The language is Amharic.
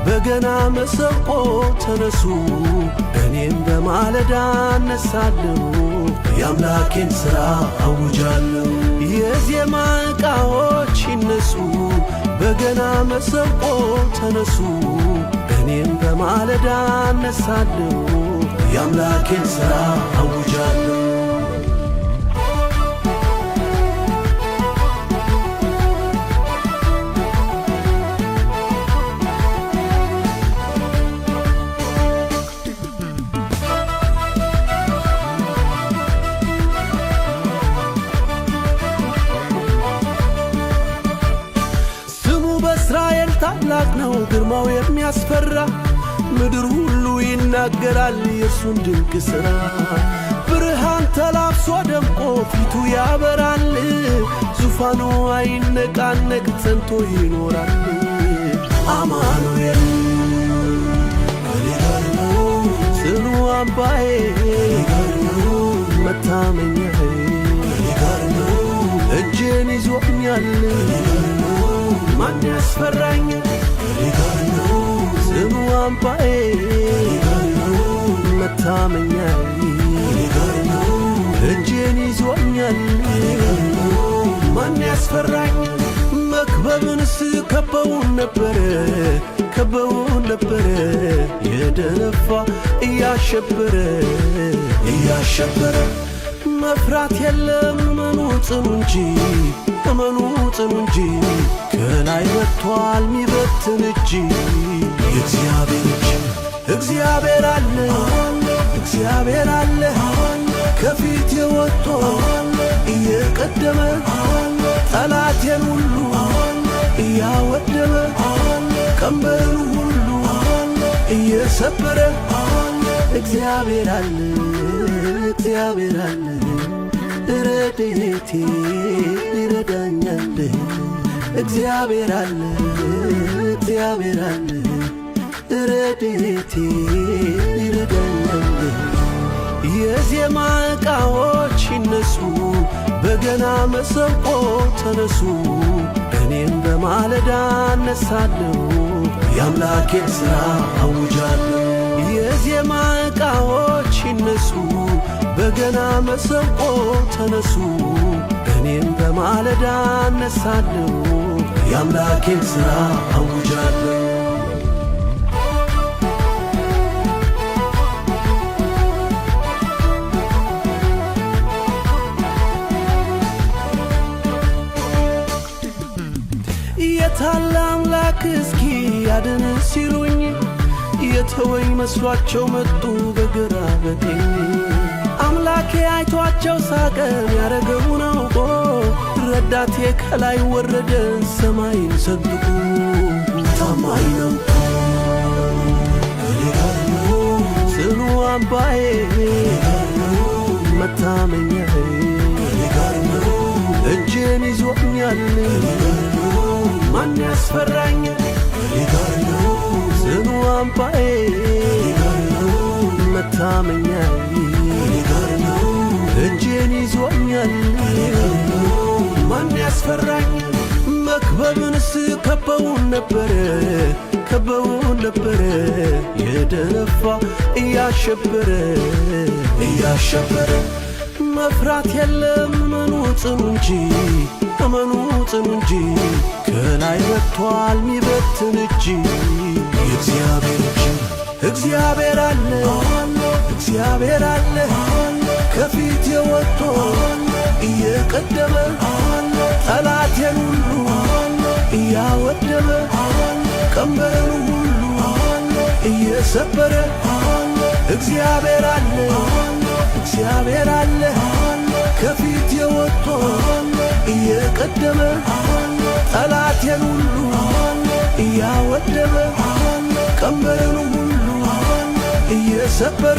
በገና መሰንቆ ተነሱ እኔም በማለዳ እነሳለሁ የአምላኬን ሥራ አውጃለሁ የዜማ ዕቃዎች ይነሱ በገና መሰንቆ ተነሱ እኔም በማለዳ እነሳለሁ የአምላኬን ሥራ አውጃለሁ እስራኤል ታላቅ ነው ግርማው የሚያስፈራ ምድር ሁሉ ይናገራል የእርሱን ድንቅ ሥራ ብርሃን ተላብሶ ደምቆ ፊቱ ያበራል ዙፋኑ አይነቃነቅ ጸንቶ ይኖራል አማኑኤል ከኔ ጋር ነው ጽኑ አምባዬ መታመኛዬ ከኔ ጋር ነው እጄን ይዞኛል ማን ያስፈራኝ ከኔ ጋር ነው ጽኑ አምባዬ መታመኛዬ ከኔ ጋር ነው እጄን ይዞኛል ማን ያስፈራኝ መክበብንስ ከበውን ነበረ የደነፋ እያሸበረ መፍራት የለም እመኑ ጽኑ እንጂ ከላይ ወጥቷል ሚበትን እጅ የእግዚአብሔር እጅ እግዚአብሔር አለ ከፊቴ ወጥቶ እየቀደመ ጠላቴን ሁሉ እያወደመ ቀንበሩን ሁሉ እየሰበረ እግዚአብሔር አለ ረድኤቴ ይረዳኛል እግዚአብሔር አለ ረድኤቴ ይረዳኛል የዜማ ዕቃዎች ይነሱ በገና መሰንቆ ተነሱ እኔም በማለዳ እነሳለሁ የአምላኬን ሥራ አውጃለሁ የዜማ ዕቃዎች ይነሱ በገና መሰንቆ ተነሱ እኔም በማለዳ እነሳለሁ የአምላኬን ሥራ አውጃለሁ የታለ አምላክ እስኪ ያድን ሲሉኝ የተወኝ መስሏቸው መጡ በግራ በቀኝ አምላኬ አይቷቸው ሳቀ ያረገውን አውቆ ረዳቴ ከላይ ወረደ ሰማይን ሰንጥቆ ታማኝ ነው ከኔ ጋር ነው ጽኑ አምባዬ መታመኛዬ ከኔ ጋር ነው እጄን ይዞኛል ማን ያስፈራኝ ከኔ ጋር ነው ጽኑ አምባዬ መታመኛዬ ከኔ ጋር ነው እጄን ይዞኛል ማን ያስፈራኝ መክበብንስ ከበውን ነበረ የደነፋ እያሸበረ መፍራት የለም እመኑ ጽኑ እንጂ ከላይ ወጥቷል ሚበትን እጅ የእግዚአብሔር እጅ እግዚአብሔር አለ ከፊቴ ወጥቶ እየቀደመ ጠላቴን ሁሉ እያወደመ ቀንበሩን ሁሉ እየሰበረ እግዚአብሔር አለ ከፊቴ ወጥቶ እየቀደመ ጠላቴን ሁሉ እያወደመ ቀንበሩን ሁሉ እየሰበረ